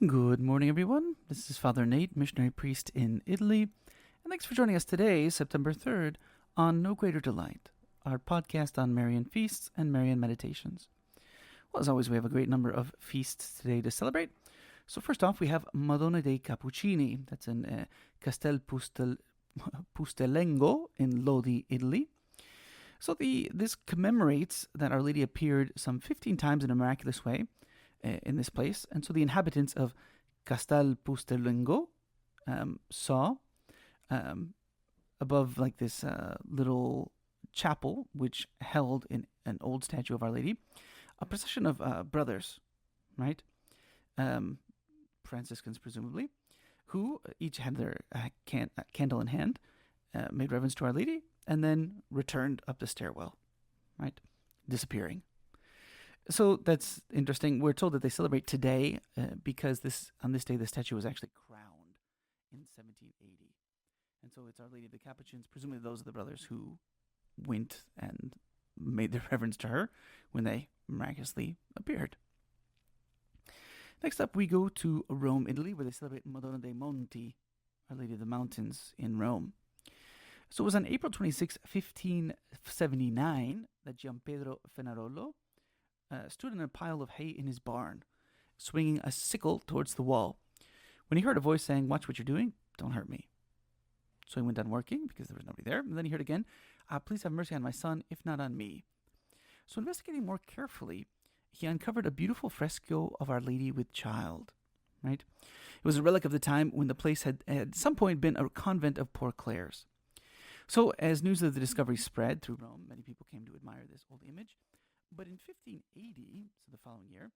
Good morning, everyone. This is Father Nate, missionary priest in Italy, and thanks for joining us today, September 3rd, on No Greater Delight, our podcast on Marian feasts and Marian meditations. Well, as always, we have a great number of feasts today to celebrate. So first off, we have Madonna dei Cappuccini. That's in Castel Pustelengo in Lodi, Italy. So this commemorates that Our Lady appeared some 15 times in a miraculous way in this place. And so the inhabitants of Castel Pustelengo saw above like this little chapel, which held in an old statue of Our Lady, a procession of brothers, right? Franciscans, presumably, who each had their candle in hand, made reverence to Our Lady, and then returned up the stairwell, right? Disappearing. So that's interesting. We're told that they celebrate today because on this day the statue was actually crowned in 1780. And so it's Our Lady of the Capuchins, presumably those are the brothers who went and made their reverence to her when they miraculously appeared. Next up, we go to Rome, Italy, where they celebrate Madonna dei Monti, Our Lady of the Mountains in Rome. So it was on April 26, 1579, that Giampedro Fenarolo stood in a pile of hay in his barn, swinging a sickle towards the wall, when he heard a voice saying, "Watch what you're doing, don't hurt me." So he went on working because there was nobody there, and then he heard again, "Please have mercy on my son, if not on me." So investigating more carefully, he uncovered a beautiful fresco of Our Lady with Child, right? It was a relic of the time when the place had at some point been a convent of Poor Clares. So as news of the discovery spread through Rome, many people came to admire this old image. But in 1580, so the following year,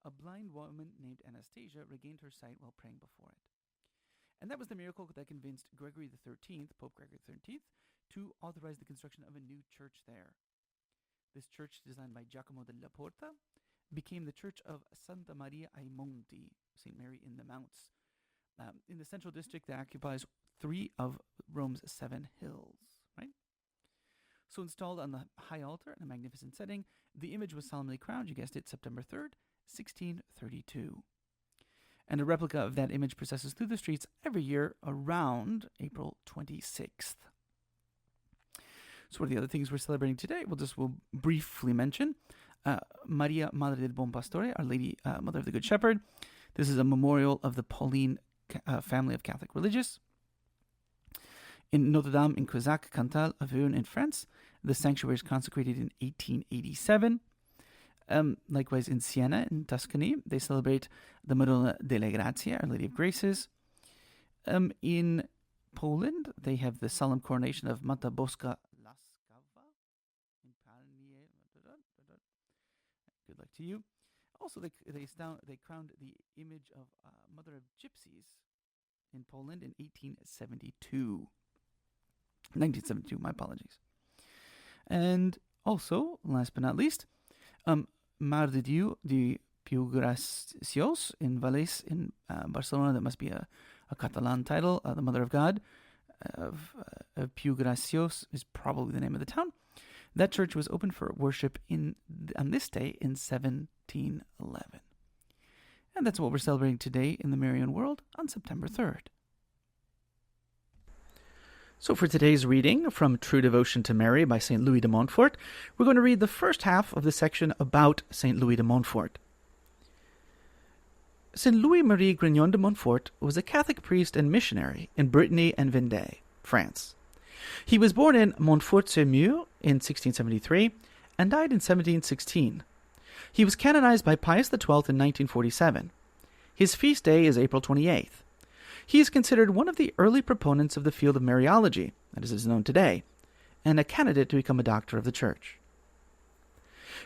a blind woman named Anastasia regained her sight while praying before it. And that was the miracle that convinced Gregory XIII, Pope Gregory XIII, to authorize the construction of a new church there. This church, designed by Giacomo della Porta, became the Church of Santa Maria ai Monti, St. Mary in the Mounts, in the central district that occupies 3 of Rome's 7 hills, right? So installed on the high altar in a magnificent setting, the image was solemnly crowned, you guessed it, September 3rd, 1632. And a replica of that image processes through the streets every year around April 26th. So what are the other things we're celebrating today? We'll briefly mention Maria Madre del Buon Pastore, Our Lady, Mother of the Good Shepherd. This is a memorial of the Pauline family of Catholic religious. In Notre Dame in Cosaque, Cantal, Auvergne in France, the sanctuary is consecrated in 1887. Likewise in Siena in Tuscany, they celebrate the Madonna delle Grazie, Our Lady of Graces. In Poland, they have the solemn coronation of Matka Boska Łaskawa. Good luck to you. Also, they crowned the image of Mother of Gypsies in Poland in 1872. 1972, my apologies. And also, last but not least, Mare de Dieu de Piu Graciós in Valais in Barcelona. That must be a Catalan title. The Mother of God of Piu Graciós is probably the name of the town. That church was opened for worship on this day in 1711. And that's what we're celebrating today in the Marian world on September 3rd. So for today's reading from True Devotion to Mary by St. Louis de Montfort, we're going to read the first half of the section about St. Louis de Montfort. St. Louis-Marie Grignon de Montfort was a Catholic priest and missionary in Brittany and Vendée, France. He was born in Montfort-sur-Mur in 1673 and died in 1716. He was canonized by Pius XII in 1947. His feast day is April 28th. He is considered one of the early proponents of the field of Mariology, as is known today, and a candidate to become a doctor of the Church.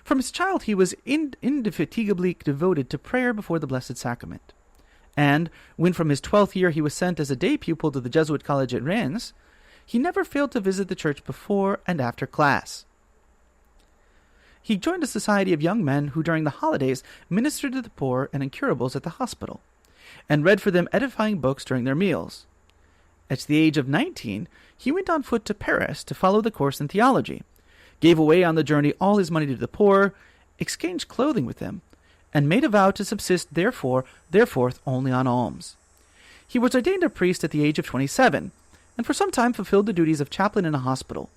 From his child, he was indefatigably devoted to prayer before the Blessed Sacrament. And when from his 12th year he was sent as a day pupil to the Jesuit college at Rennes, he never failed to visit the church before and after class. He joined a society of young men who during the holidays ministered to the poor and incurables at the hospital, and read for them edifying books during their meals. At the age of 19, he went on foot to Paris to follow the course in theology, gave away on the journey all his money to the poor, exchanged clothing with them, and made a vow to subsist therefore only on alms. He was ordained a priest at the age of 27, and for some time fulfilled the duties of chaplain in a hospital.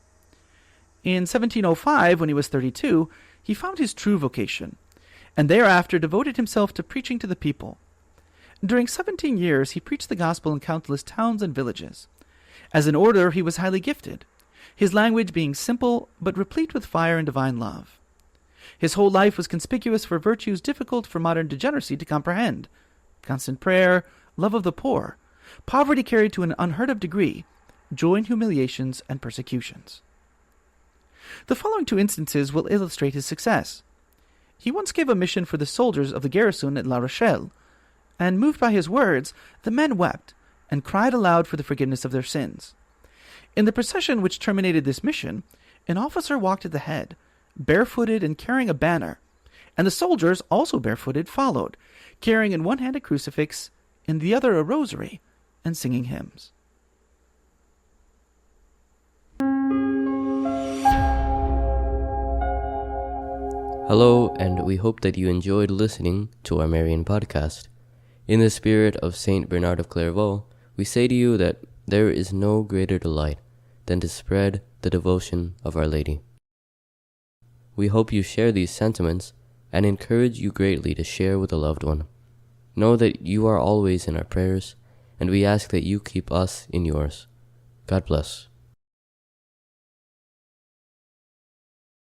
In 1705, when he was 32, he found his true vocation, and thereafter devoted himself to preaching to the people. During 17 years, he preached the gospel in countless towns and villages. As an orator, he was highly gifted, his language being simple but replete with fire and divine love. His whole life was conspicuous for virtues difficult for modern degeneracy to comprehend: constant prayer, love of the poor, poverty carried to an unheard-of degree, joy in humiliations and persecutions. The following two instances will illustrate his success. He once gave a mission for the soldiers of the garrison at La Rochelle, and moved by his words, the men wept and cried aloud for the forgiveness of their sins. In the procession which terminated this mission, an officer walked at the head, barefooted and carrying a banner, and the soldiers, also barefooted, followed, carrying in one hand a crucifix, in the other a rosary, and singing hymns. Hello, and we hope that you enjoyed listening to our Marian podcast. In the spirit of Saint Bernard of Clairvaux, we say to you that there is no greater delight than to spread the devotion of Our Lady. We hope you share these sentiments and encourage you greatly to share with a loved one. Know that you are always in our prayers, and we ask that you keep us in yours. God bless.